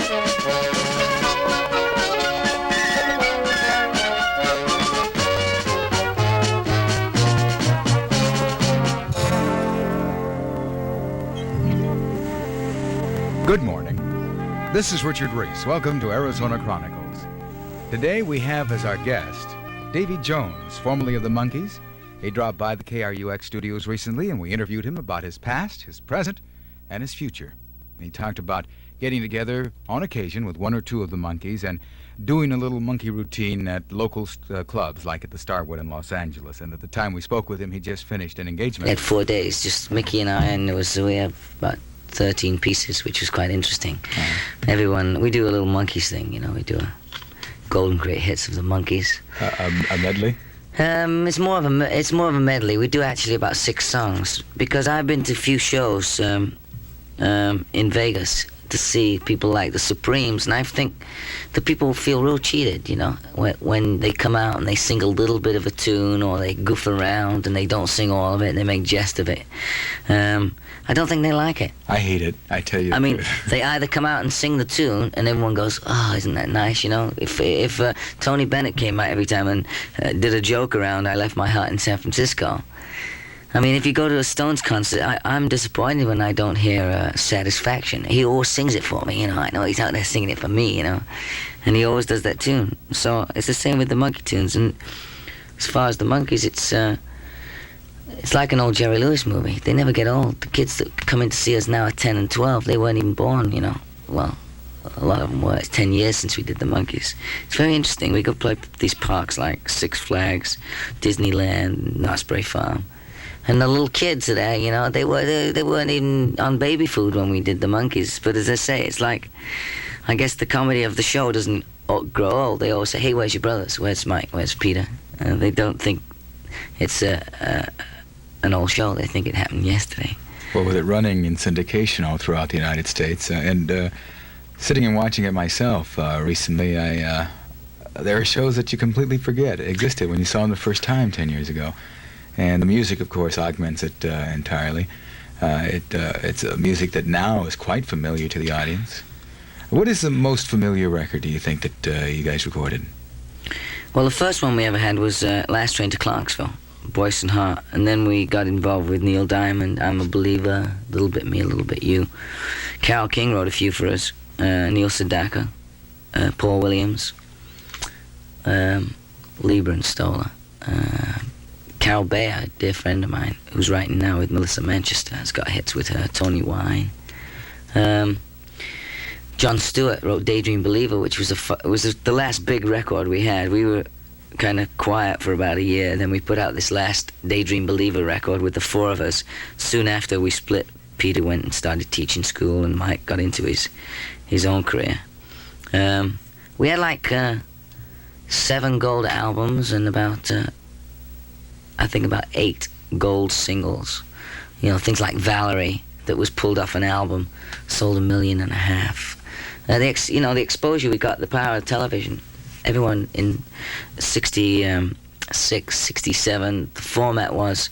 Good morning. This is Richard Reese. Welcome to Arizona Chronicles. Today we have as our guest Davy Jones, formerly of the Monkees. He dropped by the KRUX studios recently, and we interviewed him about his past, his present, and his future. He talked about getting together on occasion with one or two of the Monkees and doing a little monkey routine at local clubs, like at the Starwood in Los Angeles. And at the time we spoke with him, he just finished an engagement. We had 4 days, just Mickey and I, and we have about 13 pieces, which was quite interesting. Everyone, we do a little Monkees thing, you know, we do a golden great hits of the Monkees. A medley? It's more of a medley. We do actually about 6 songs, because I've been to a few shows in Vegas to see people like the Supremes, and I think the people feel real cheated, you know, when they come out and they sing a little bit of a tune, or they goof around and they don't sing all of it and they make jest of it. I don't think they like it. I hate it, I tell you. I mean, they either come out and sing the tune and everyone goes, oh, isn't that nice, you know? If Tony Bennett came out every time and did a joke around I left my heart in San Francisco, I mean, if you go to a Stones concert, I'm disappointed when I don't hear Satisfaction. He always sings it for me, you know. I know he's out there singing it for me, you know. And he always does that tune. So it's the same with the Monkey tunes. And as far as the Monkees, it's like an old Jerry Lewis movie. They never get old. The kids that come in to see us now are 10 and 12. They weren't even born, you know. Well, a lot of them were. It's 10 years since we did the Monkees. It's very interesting. We go play these parks like Six Flags, Disneyland, Osprey Farm. And the little kids are there, you know, they weren't even on baby food when we did the Monkees. But as I say, it's like, I guess the comedy of the show doesn't grow old. They always say, hey, where's your brothers? Where's Mike? Where's Peter? They don't think it's an old show. They think it happened yesterday. Well, with it running in syndication all throughout the United States, and sitting and watching it myself recently, there are shows that you completely forget existed when you saw them the first time 10 years ago. And the music, of course, augments it entirely. It's a music that now is quite familiar to the audience. What is the most familiar record, do you think, that you guys recorded? Well, the first one we ever had was Last Train to Clarksville, Boyce and Hart. And then we got involved with Neil Diamond, I'm a Believer, A Little Bit Me, A Little Bit You. Carole King wrote a few for us, Neil Sedaka, Paul Williams, Lieber and Stoller. Carol Bayer, a dear friend of mine, who's writing now with Melissa Manchester, has got hits with her, Tony Wine. John Stewart wrote Daydream Believer, which was the last big record we had. We were kind of quiet for about a year, then we put out this last Daydream Believer record with the 4 of us. Soon after we split, Peter went and started teaching school, and Mike got into his own career. We had like 7 gold albums and about... I think about 8 gold singles. You know, things like Valerie, that was pulled off an album, sold 1.5 million. The exposure we got, the power of television. Everyone in 66, 67, the format was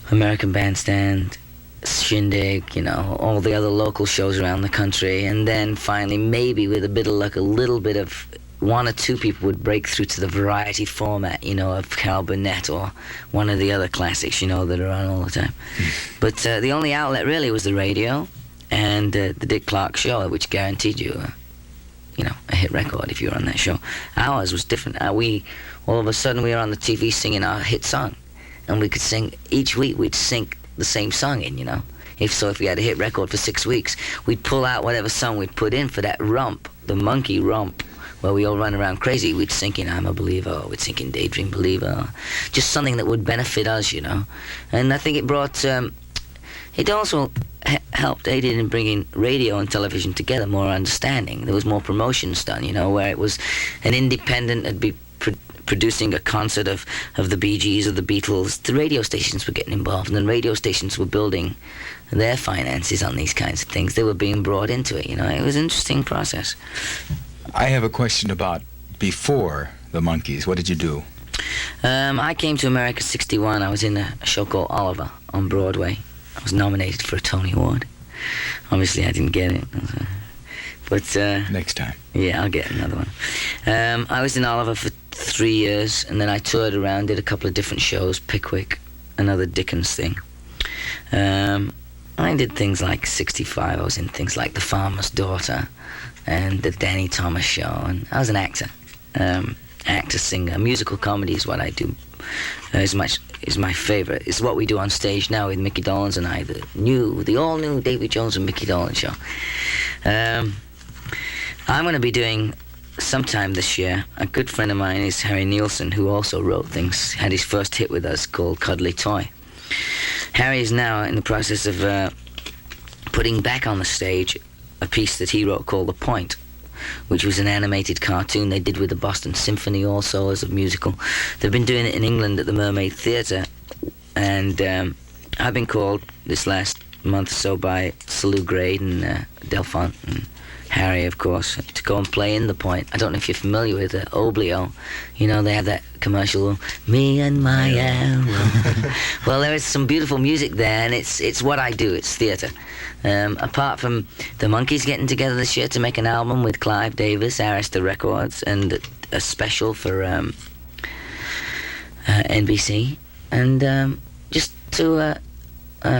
American Bandstand, Shindig, you know, all the other local shows around the country. And then finally, maybe with a bit of luck, a little bit of... 1 or 2 people would break through to the variety format, you know, of Carol Burnett or one of the other classics, you know, that are on all the time. But the only outlet really was the radio and the Dick Clark show, which guaranteed you, a hit record if you were on that show. Ours was different. All of a sudden we were on the TV singing our hit song, and we could sing, each week we'd sync the same song in, you know. If we had a hit record for 6 weeks, we'd pull out whatever song we'd put in for that romp, the monkey romp, where we all run around crazy. We'd sink in I'm a Believer, or we'd sink in Daydream Believer, just something that would benefit us, you know. And I think it brought, it also helped, aided in bringing radio and television together, more understanding. There was more promotions done, you know, where it was an independent, it'd be producing a concert of the Bee Gees or the Beatles. The radio stations were getting involved, and then radio stations were building their finances on these kinds of things. They were being brought into it, you know. It was an interesting process. I have a question about before the Monkees. What did you do? I came to America in '61. I was in a show called Oliver on Broadway. I was nominated for a Tony Award. Obviously, I didn't get it. But Next time. yeah, I'll get another one. I was in Oliver for 3 years, and then I toured around, did a couple of different shows, Pickwick, another Dickens thing. I did things like 65. I was in things like The Farmer's Daughter and The Danny Thomas Show, and I was an actor. Actor, singer. Musical comedy is what I do. Is my favorite. It's what we do on stage now with Mickey Dolenz and I, the all-new Davy Jones and Mickey Dolenz show. I'm going to be doing sometime this year. A good friend of mine is Harry Nielsen, who also wrote things, had his first hit with us called Cuddly Toy. Harry is now in the process of putting back on the stage a piece that he wrote called The Point, which was an animated cartoon they did with the Boston Symphony also as a musical. They've been doing it in England at the Mermaid Theatre, and I've been called this last month or so by Salou Grade and Delphont and Harry, of course, to go and play in The Point. I don't know if you're familiar with Oblio. You know, they have that commercial, me and my arrow. Well, there is some beautiful music there, and it's what I do. It's theatre. Apart from the Monkees getting together this year to make an album with Clive Davis, Arista Records, and a special for NBC, and just to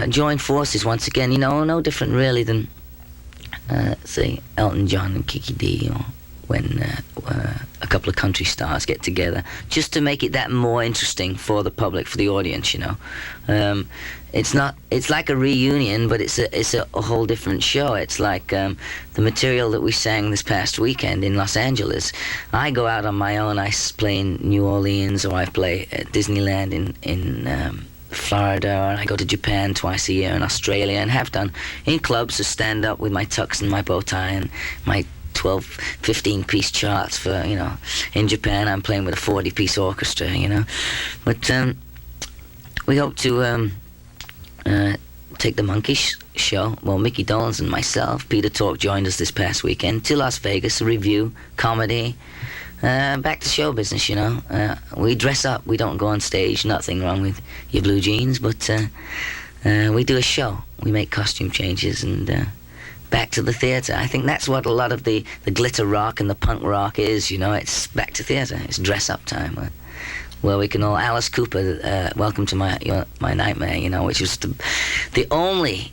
join forces once again. You know, no different really than say Elton John and Kiki Dee, or when a couple of country stars get together, just to make it that more interesting for the public, for the audience. You know, it's like a reunion, but it's a whole different show. It's like the material that we sang this past weekend in Los Angeles. I go out on my own. I play in New Orleans, or I play at Disneyland in Florida, and I go to Japan twice a year, and Australia, and have done in clubs to stand up with my tux and my bow tie and my 12, 15-piece charts for, you know. In Japan, I'm playing with a 40-piece orchestra, you know. But we hope to take the Monkees show, well, Mickey Dolenz and myself, Peter Tork joined us this past weekend, to Las Vegas, a review, comedy, back to show business, you know. We dress up, we don't go on stage, nothing wrong with your blue jeans, but we do a show. We make costume changes and back to the theatre. I think that's what a lot of the glitter rock and the punk rock is, you know. It's back to theatre. It's dress up time. Where we can all... Alice Cooper, Welcome to My Nightmare, you know, which was the only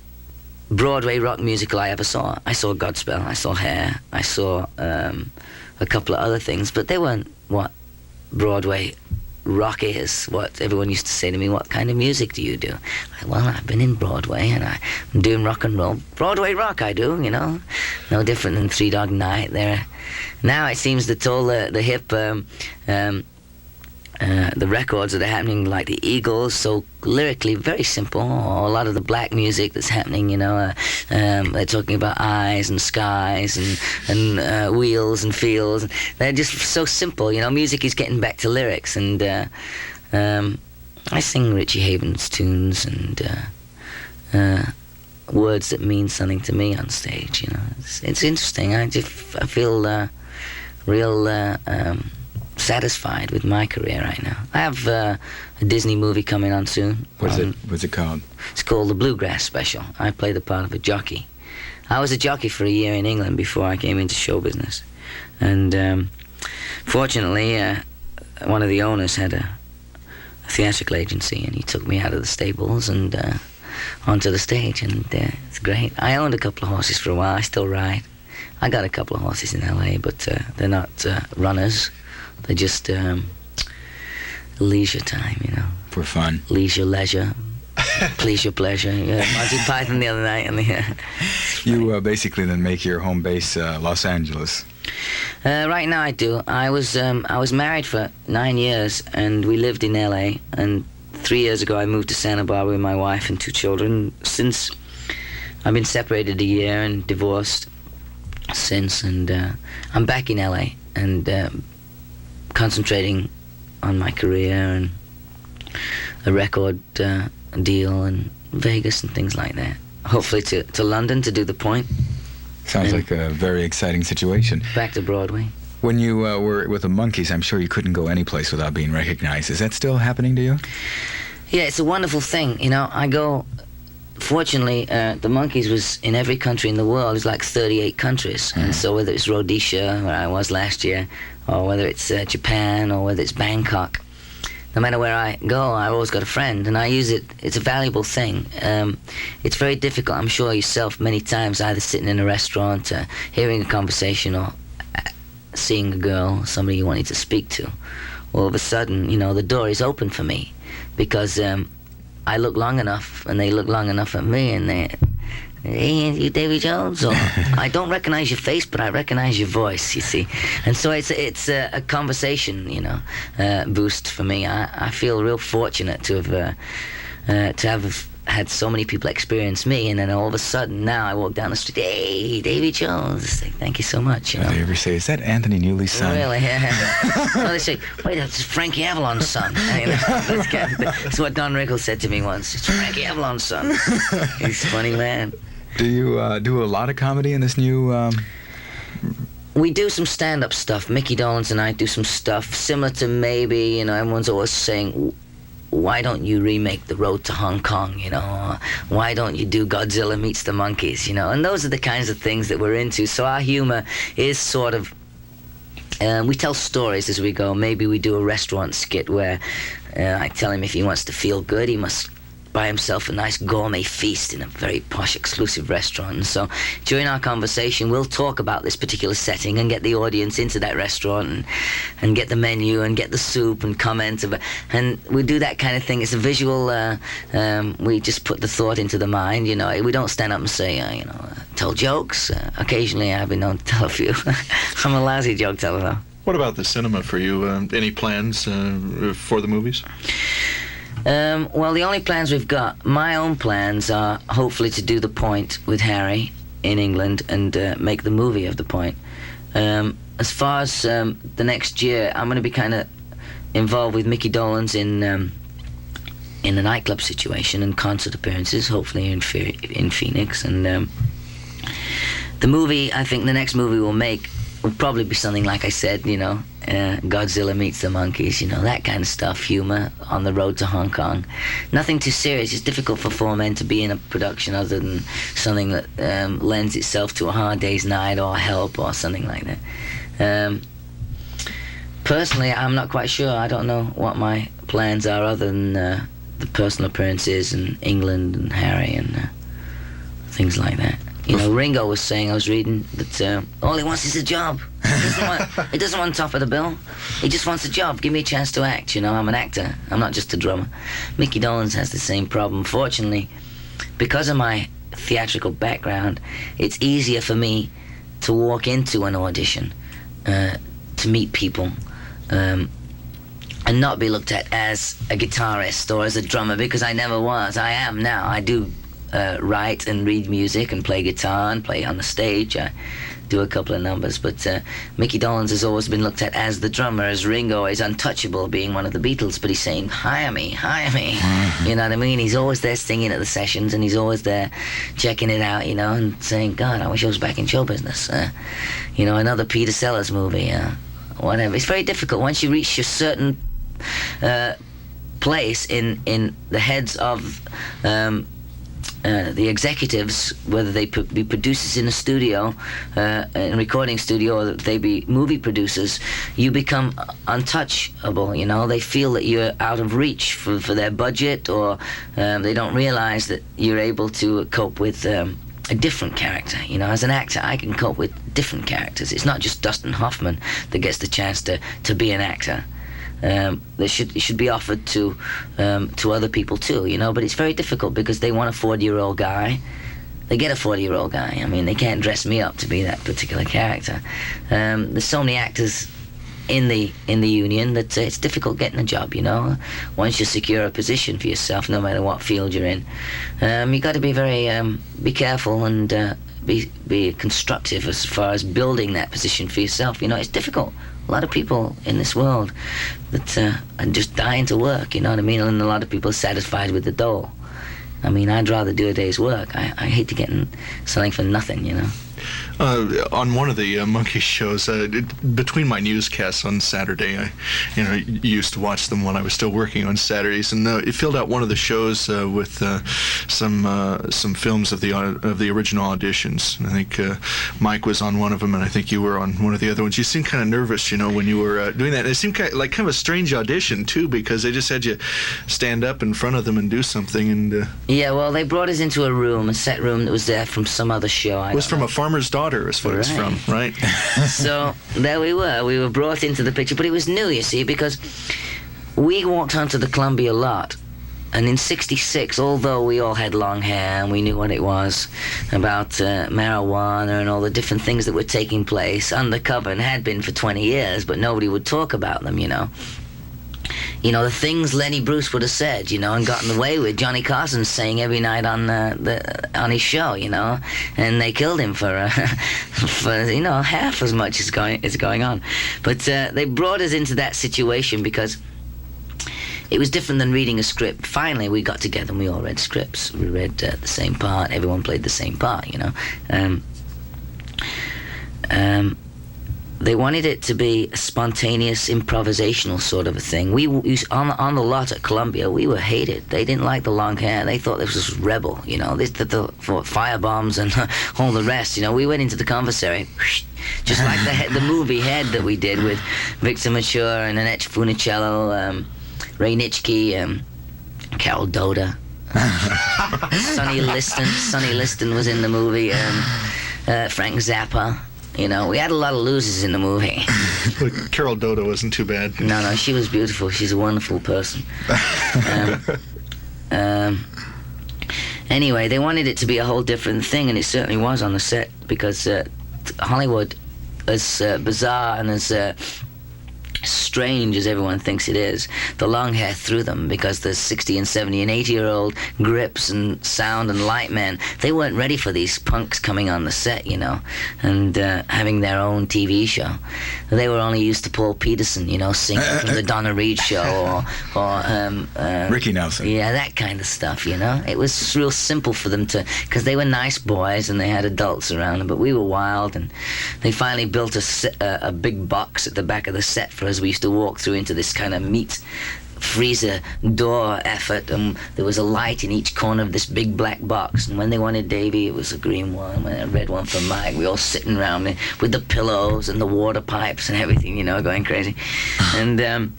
Broadway rock musical I ever saw. I saw Godspell, I saw Hair, I saw a couple of other things, but they weren't what Broadway rock is. What everyone used to say to me, what kind of music do you do? Well, I've been in Broadway, and I'm doing rock and roll. Broadway rock I do, you know. No different than Three Dog Night there. Now it seems that all the hip the records that are happening, like the Eagles, so lyrically very simple, or a lot of the black music that's happening, you know, they're talking about eyes and skies and wheels and fields. They're just so simple, you know. Music is getting back to lyrics, and I sing Richie Havens tunes and words that mean something to me on stage, you know. It's interesting. I feel real satisfied with my career right now. I have a Disney movie coming on soon. What's it called? It's called The Bluegrass Special. I play the part of a jockey. I was a jockey for a year in England before I came into show business, and fortunately one of the owners had a theatrical agency, and he took me out of the stables and onto the stage, and it's great. I owned a couple of horses for a while. I still ride. I got a couple of horses in LA, but they're not runners. They're just leisure time, you know. For fun. Leisure, please your pleasure. Yeah, Monty Python the other night. And You basically then make your home base Los Angeles. Right now I do. I was married for 9 years, and we lived in LA. And 3 years ago I moved to Santa Barbara with my wife and 2 children. Since I've been separated a year and divorced since, and I'm back in LA and concentrating on my career and a record deal in Vegas and things like that. Hopefully to London to do The Point. Sounds like a very exciting situation. Back to Broadway. When you were with the Monkees, I'm sure you couldn't go any place without being recognized. Is that still happening to you? Yeah, it's a wonderful thing. You know, I go fortunately, the Monkees was in every country in the world. It's like 38 countries. And so whether it's Rhodesia, where I was last year, or whether it's Japan, or whether it's Bangkok, no matter where I go, I've always got a friend, and I use it. It's a valuable thing. It's very difficult, I'm sure yourself, many times, either sitting in a restaurant, hearing a conversation, or seeing a girl, somebody you wanted to speak to. All of a sudden, you know, the door is open for me, because I look long enough, and they look long enough at me, and they, hey, you Davy Jones? Or, I don't recognize your face, but I recognize your voice, you see. And so it's a conversation, you know, boost for me. I feel real fortunate to have had so many people experience me, and then all of a sudden now I walk down the street, hey, Davy Jones. Say, thank you so much. You know? They ever say, is that Anthony Newley's son? Really? No, they say, wait, that's Frankie Avalon's son. You know, that's what Don Rickles said to me once. It's Frankie Avalon's son. He's a funny man. Do you do a lot of comedy in this new... We do some stand-up stuff. Mickey Dolenz and I do some stuff similar to, maybe, you know, everyone's always saying, why don't you remake The Road to Hong Kong, you know? Or why don't you do Godzilla Meets the Monkees, you know? And those are the kinds of things that we're into. So our humor is sort of... we tell stories as we go. Maybe we do a restaurant skit where I tell him if he wants to feel good, he must buy himself a nice gourmet feast in a very posh, exclusive restaurant. And so during our conversation, we'll talk about this particular setting and get the audience into that restaurant and get the menu and get the soup and comment about, and we do that kind of thing. It's a visual, we just put the thought into the mind, you know. We don't stand up and say, you know, tell jokes. Occasionally I've been known to tell a few. I'm a lousy joke teller, though. What about the cinema for you? Any plans for the movies? Well, the only plans we've got, my own plans, are hopefully to do The Point with Harry in England and make the movie of The Point. As far as the next year, I'm going to be kind of involved with Mickey Dolenz in a nightclub situation and concert appearances, hopefully in Phoenix. And the movie, I think the next movie we'll make would probably be something like I said, you know, Godzilla Meets the Monkees, you know, that kind of stuff, humor on the road to Hong Kong. Nothing too serious. It's difficult for four men to be in a production other than something that lends itself to a hard day's night or Help or something like that. Personally, I'm not quite sure. I don't know what my plans are other than the personal appearances in England and Harry and things like that. You know, Ringo was saying, I was reading, that all he wants is a job. He doesn't want top of the bill. He just wants a job. Give me a chance to act, you know. I'm an actor. I'm not just a drummer. Mickey Dolenz has the same problem. Fortunately, because of my theatrical background, it's easier for me to walk into an audition, to meet people, and not be looked at as a guitarist or as a drummer, because I never was. I am now. I do write and read music and play guitar and play on the stage. I do a couple of numbers, but Mickey Dolenz has always been looked at as the drummer, as Ringo is untouchable, being one of the Beatles, but he's saying, hire me, you know what I mean? He's always there singing at the sessions, and he's always there checking it out, you know, and saying, God, I wish I was back in show business. You know, another Peter Sellers movie, whatever. It's very difficult. Once you reach a certain place in the heads of the executives, whether they be producers in a studio, in a recording studio, or they be movie producers, you become untouchable, you know. They feel that you're out of reach for their budget, or they don't realize that you're able to cope with a different character. You know, as an actor, I can cope with different characters. It's not just Dustin Hoffman that gets the chance to be an actor. It should be offered to other people too, you know, but it's very difficult because they want a 40-year-old guy. They get a 40-year-old guy. I mean, they can't dress me up to be that particular character. There's so many actors in the union that it's difficult getting a job, you know. Once you secure a position for yourself, no matter what field you're in, you got to be very be careful and be constructive as far as building that position for yourself. You know, it's difficult. A lot of people in this world that are just dying to work, you know what I mean? And a lot of people are satisfied with the dole. I mean, I'd rather do a day's work. I hate to get in something for nothing, you know. On one of the Monkey shows, between my newscasts on Saturday, I used to watch them when I was still working on Saturdays, and it filled out one of the shows with some films of the original auditions. And I think Mike was on one of them, and I think you were on one of the other ones. You seemed kind of nervous, when you were doing that. And it seemed kind of a strange audition too, because they just had you stand up in front of them and do something. And yeah, well, they brought us into a set room that was there from some other show. It was from A Farmer's Daughter, is what it's from, right? So there we were. We were brought into the picture, but it was new, you see, because we walked onto the Columbia lot, and in '66, although we all had long hair and we knew what it was about marijuana and all the different things that were taking place undercover and had been for 20 years, but nobody would talk about them, the things Lenny Bruce would have said, and gotten away with. Johnny Carson's saying every night on his show, and they killed him for half as much is going on. But they brought us into that situation because it was different than reading a script. Finally, we got together and we all read scripts. We read the same part. Everyone played the same part, They wanted it to be a spontaneous, improvisational sort of a thing. We on the lot at Columbia, we were hated. They didn't like the long hair. They thought this was rebel, for firebombs and all the rest. We went into the commissary, just like the movie Head that we did with Victor Mature and Annette Funicello, Ray Nitschke, Carol Doda, Sonny Liston. Sonny Liston was in the movie. Frank Zappa. We had a lot of losers in the movie. But Carol Dodo wasn't too bad. No, she was beautiful. She's a wonderful person. Anyway, they wanted it to be a whole different thing, and it certainly was on the set, because Hollywood, as bizarre and as strange as everyone thinks it is, the long hair threw them, because the 60 and 70 and 80-year-old grips and sound and light men, they weren't ready for these punks coming on the set, and having their own TV show. They were only used to Paul Peterson, singing from the Donna Reed show or Ricky Nelson. Yeah, that kind of stuff, It was real simple for them because they were nice boys and they had adults around them, but we were wild, and they finally built a big box at the back of the set for us. We used to walk through into this kind of meat freezer door effort, and there was a light in each corner of this big black box, and when they wanted Davy, it was a green one, when a red one for Mike. We all sitting around with the pillows and the water pipes and everything, going crazy. And it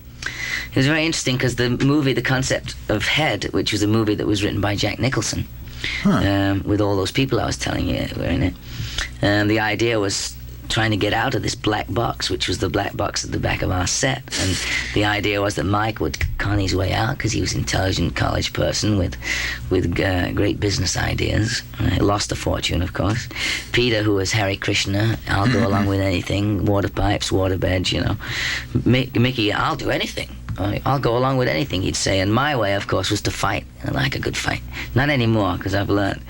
was very interesting because the concept of Head, which was a movie that was written by Jack Nicholson, with all those people I was telling you were in it, and the idea was trying to get out of this black box, which was the black box at the back of our set. And the idea was that Mike would con his way out because he was an intelligent college person with great business ideas. Lost a fortune, of course. Peter, who was Hare Krishna, I'll go along with anything, water pipes, water beds, Mickey, I'll do anything. I'll go along with anything, he'd say. And my way, of course, was to fight. I like a good fight. Not anymore, because I've learned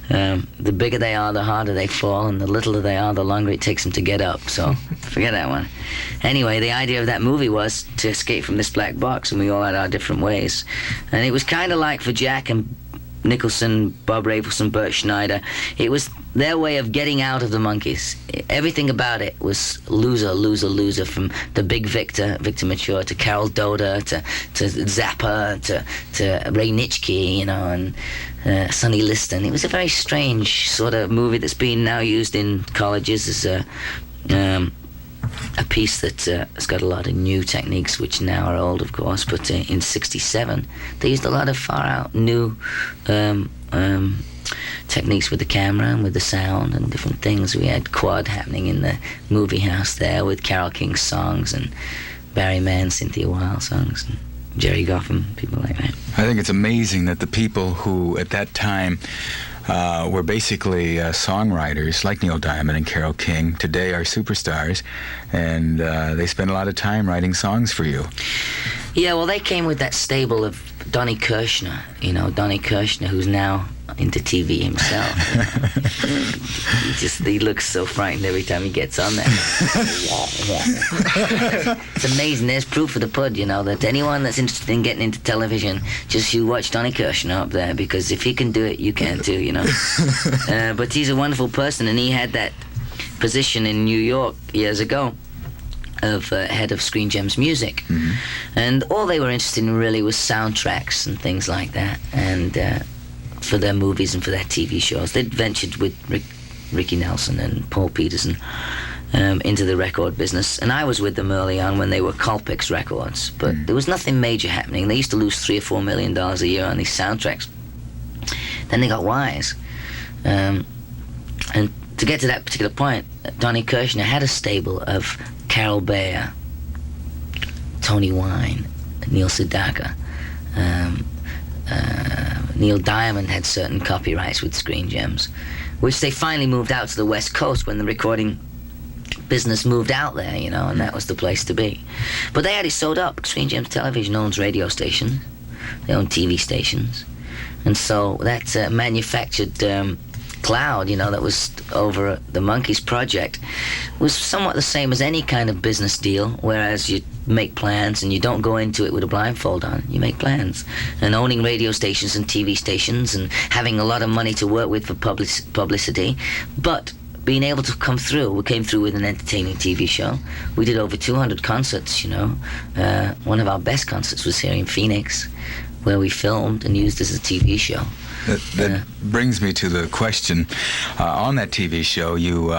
the bigger they are, the harder they fall, and the littler they are, the longer it takes them to get up. So forget that one. Anyway, the idea of that movie was to escape from this black box, and we all had our different ways. And it was kind of like for Jack and Nicholson, Bob Rafelson, Bert Schneider, it was their way of getting out of the Monkees. Everything about it was loser, loser, loser, from the big Victor Mature, to Carol Doda, to Zappa, to Ray Nitschke, and Sonny Liston. It was a very strange sort of movie that's been now used in colleges as a piece that has got a lot of new techniques, which now are old, of course, but in '67 they used a lot of far out new techniques with the camera and with the sound and different things. We had quad happening in the movie house there with Carole King's songs and Barry Mann, Cynthia Wilde songs, and Jerry Goffin, people like that. I think it's amazing that the people who at that time were basically songwriters like Neil Diamond and Carole King today are superstars, and they spend a lot of time writing songs for you. Yeah, well, they came with that stable of Donnie Kirshner, Donnie Kirshner, who's now into TV himself. He looks so frightened every time he gets on there. It's amazing. There's proof of the pud, that anyone that's interested in getting into television, just you watch Donny Kirshner up there, because if he can do it, you can too, But he's a wonderful person, and he had that position in New York years ago of head of Screen Gems Music. And all they were interested in really was soundtracks and things like that, and for their movies and for their TV shows. They'd ventured with Ricky Nelson and Paul Peterson into the record business, and I was with them early on when they were Colpix Records, but there was nothing major happening. They used to lose $3 or $4 million a year on these soundtracks. Then they got wise, and to get to that particular point, Donny Kirshner had a stable of Carol Bayer, Tony Wine, Neil Sedaka. Neil Diamond had certain copyrights with Screen Gems, which they finally moved out to the West Coast when the recording business moved out there, and that was the place to be. But they had it sewed up. Screen Gems Television owns radio stations, they own TV stations, and so that manufactured cloud, that was over the Monkees project, was somewhat the same as any kind of business deal, whereas you make plans and you don't go into it with a blindfold on. You make plans. And owning radio stations and TV stations and having a lot of money to work with for publicity, but being able to come through. We came through with an entertaining TV show. We did over 200 concerts, One of our best concerts was here in Phoenix, where we filmed and used as a TV show. That brings me to the question. On that TV show, you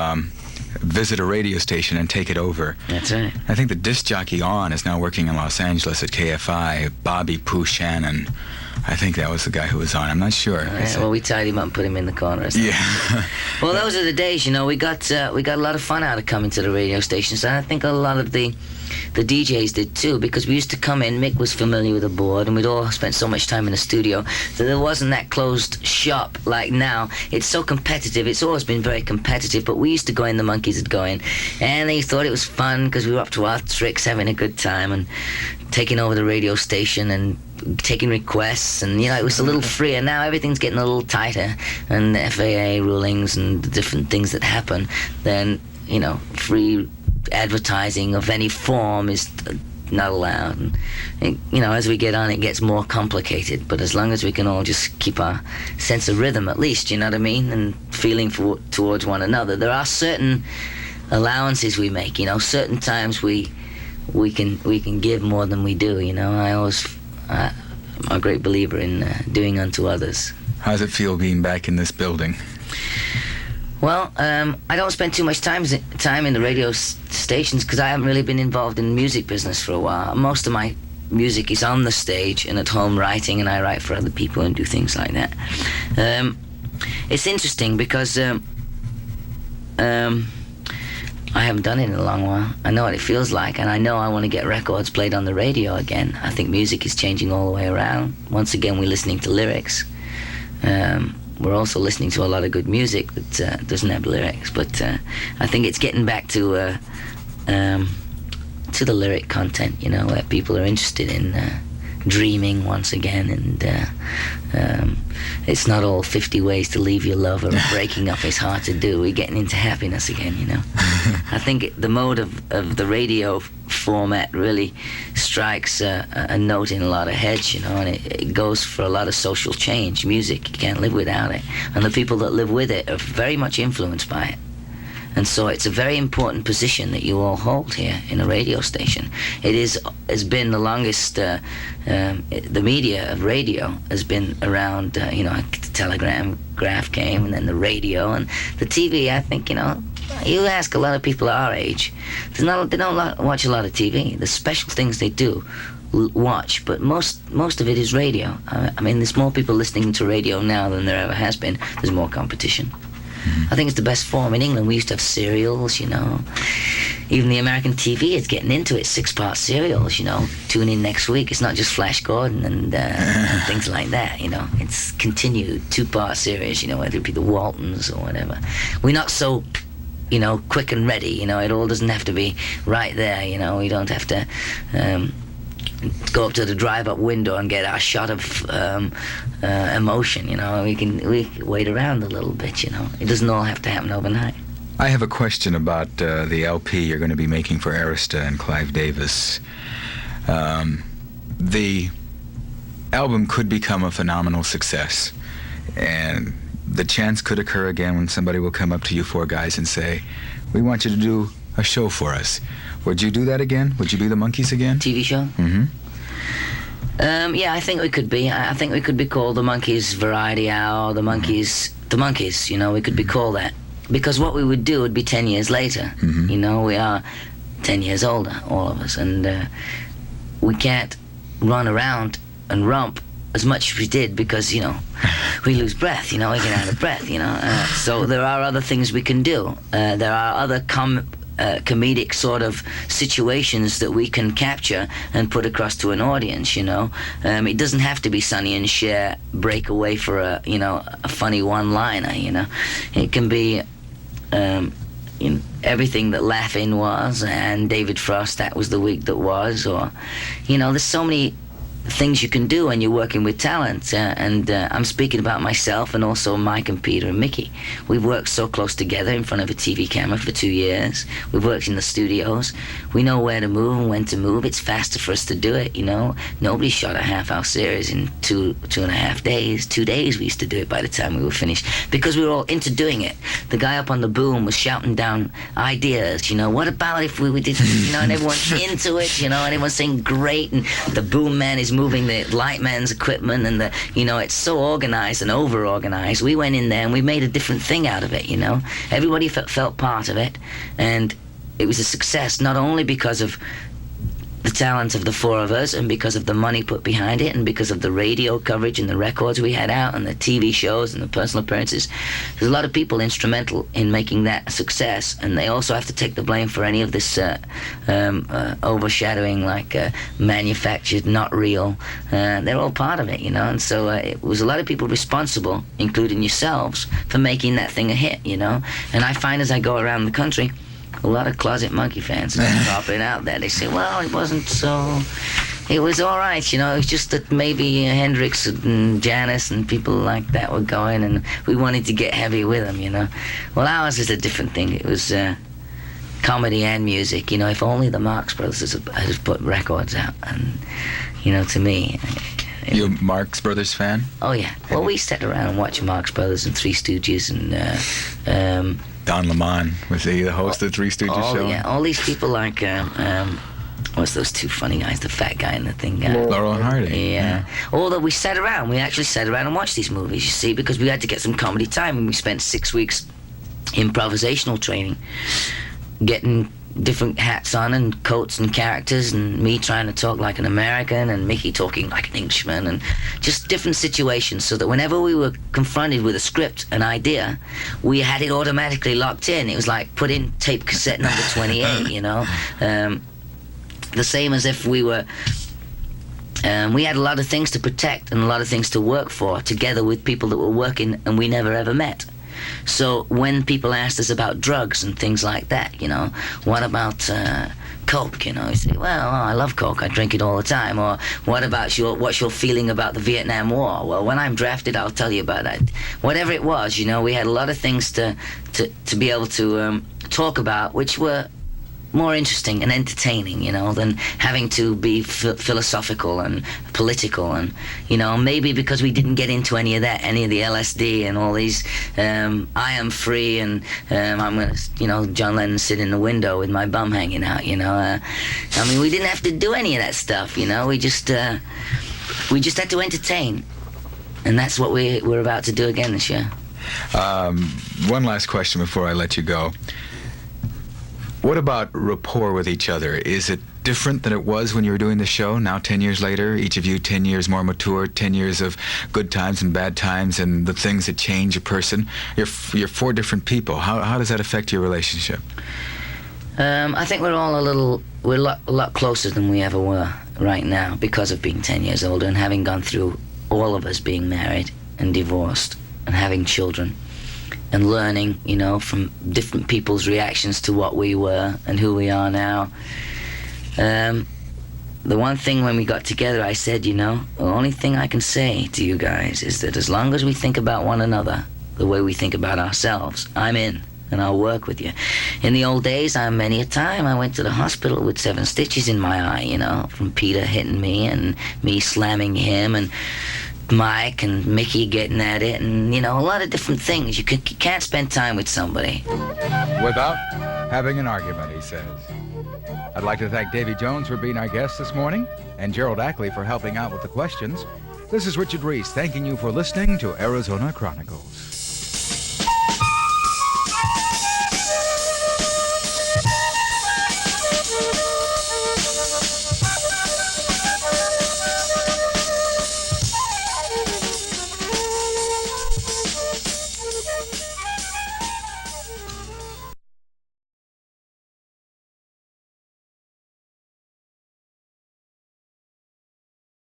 visit a radio station and take it over. That's right. I think the disc jockey on is now working in Los Angeles at KFI, Bobby Pooh Shannon. I think that was the guy who was on. I'm not sure. Yeah, well, we tied him up and put him in the corner or something. Yeah. Well, those are the days, We got a lot of fun out of coming to the radio stations, and I think a lot of the DJs did too, because we used to come in. Mick was familiar with the board, and we'd all spent so much time in the studio, so there wasn't that closed shop like now. It's so competitive. It's always been very competitive, but we used to go in, the Monkees would go in, and they thought it was fun because we were up to our tricks, having a good time, and taking over the radio station and taking requests, and it was a little freer. Now everything's getting a little tighter, and the FAA rulings and the different things that happen, then free advertising of any form is not allowed, and as we get on, it gets more complicated. But as long as we can all just keep our sense of rhythm, at least, you know what I mean, and feeling towards one another, there are certain allowances we make. Certain times we can give more than we do. I'm a great believer in doing unto others. How does it feel being back in this building? Well, I don't spend too much time in the radio stations because I haven't really been involved in the music business for a while. Most of my music is on the stage and at home writing, and I write for other people and do things like that. It's interesting because I haven't done it in a long while. I know what it feels like, and I know I want to get records played on the radio again. I think music is changing all the way around. Once again, we're listening to lyrics. We're also listening to a lot of good music that doesn't have lyrics, but I think it's getting back to the lyric content, where people are interested in dreaming once again, and it's not all 50 ways to leave your lover or breaking up is hard to do. We're getting into happiness again, I think the mode of the radio format really strikes a note in a lot of heads, and it goes for a lot of social change. Music, you can't live without it, and the people that live with it are very much influenced by it. And so it's a very important position that you all hold here in a radio station. Has been the longest, the media of radio has been around, the telegraph came, and then the radio, and the TV. I think, you ask a lot of people our age, they don't watch a lot of TV. There's special things they do watch, but most of it is radio. I mean, there's more people listening to radio now than there ever has been. There's more competition. I think it's the best form. In England, we used to have serials, Even the American TV is getting into it, 6-part serials, Tune in next week. It's not just Flash Gordon and things like that, It's continued 2-part series, whether it be the Waltons or whatever. We're not so, quick and ready, It all doesn't have to be right there, We don't have to go up to the drive-up window and get our shot of emotion. We can wait around a little bit. It doesn't all have to happen overnight. I have a question about the LP you're going to be making for Arista and Clive Davis. The album could become a phenomenal success, and the chance could occur again when somebody will come up to you four guys and say, "We want you to do a show for us." Would you do that again? Would you be the Monkees again? TV show? Mm-hmm. Yeah, I think we could be. I think we could be called the Monkees Variety Hour, the Monkees, we could be called that. Because what we would do would be 10 years later. Mm-hmm. We are 10 years older, all of us, and we can't run around and romp as much as we did because, we lose breath, we get out of breath, so there are other things we can do. There are other comedic sort of situations that we can capture and put across to an audience. It doesn't have to be Sonny and Cher break away for a funny one-liner. It can be everything that Laugh-In was, and David Frost, That Was the Week That Was, or there's so many things you can do when you're working with talent, and I'm speaking about myself and also Mike and Peter and Mickey. We've worked so close together in front of a TV camera for 2 years. We've worked in the studios. We know where to move and when to move. It's faster for us to do it. Nobody shot a half-hour series in 2.5 days. 2 days we used to do it by the time we were finished, because we were all into doing it. The guy up on the boom was shouting down ideas. What about if we did, and everyone's into it, and everyone's saying great, and the boom man is moving the light man's equipment, and it's so organized and over-organized. We went in there and we made a different thing out of it. Everybody felt part of it, and it was a success, not only because of the talent of the four of us and because of the money put behind it and because of the radio coverage and the records we had out and the TV shows and the personal appearances. There's a lot of people instrumental in making that a success, and they also have to take the blame for any of this overshadowing, like manufactured, not real. They're all part of it, and so it was a lot of people responsible, including yourselves, for making that thing a hit, and I find as I go around the country, a lot of closet Monkey fans dropping out there. They say, well, it wasn't so... It was all right, it was just that maybe Hendrix and Janis and people like that were going, and we wanted to get heavy with them, Well, ours is a different thing. It was comedy and music, if only the Marx Brothers had put records out, and, to me... You a Marx Brothers fan? Oh, yeah. Well, we sat around and watched Marx Brothers and Three Stooges and... Don Lemon was the host of the Three Stooges show. Oh, yeah. All these people like, what's those two funny guys, the fat guy and the thin guy? Laurel and Hardy. Yeah. Although we actually sat around and watched these movies, you see, because we had to get some comedy time, and we spent 6 weeks improvisational training, getting different hats on and coats and characters, and me trying to talk like an American and Mickey talking like an Englishman, and just different situations, so that whenever we were confronted with a script, an idea, we had it automatically locked in. It was like put in tape cassette number 28, the same as if we were... we had a lot of things to protect and a lot of things to work for together with people that were working and we never ever met. So when people asked us about drugs and things like that, what about Coke, you say, well, I love Coke, I drink it all the time. Or what about what's your feeling about the Vietnam War? Well, when I'm drafted, I'll tell you about that. Whatever it was, we had a lot of things to be able to talk about, which were more interesting and entertaining, than having to be philosophical and political, and maybe because we didn't get into any of the LSD and all these I am free and I'm gonna John Lennon sit in the window with my bum hanging out, we didn't have to do any of that stuff, we just had to entertain, and that's what we're about to do again this year. One last question before I let you go. What about rapport with each other? Is it different than it was when you were doing the show, now 10 years later? Each of you 10 years more mature, 10 years of good times and bad times and the things that change a person. You're four different people. How does that affect your relationship? I think we're all a lot closer than we ever were right now because of being 10 years older and having gone through, all of us being married and divorced and having children. And learning, from different people's reactions to what we were and who we are now. the one thing when we got together, I said, you know, the only thing I can say to you guys is that as long as we think about one another the way we think about ourselves, I'm in, and I'll work with you. In the old days, many a time I went to the hospital with 7 stitches in my eye, you know, from Peter hitting me and me slamming him and Mike and Mickey getting at it, and, you know, a lot of different things. You can't spend time with somebody Without having an argument, he says. I'd like to thank Davy Jones for being our guest this morning, and Gerald Ackley for helping out with the questions. This is Richard Reese thanking you for listening to Arizona Chronicles.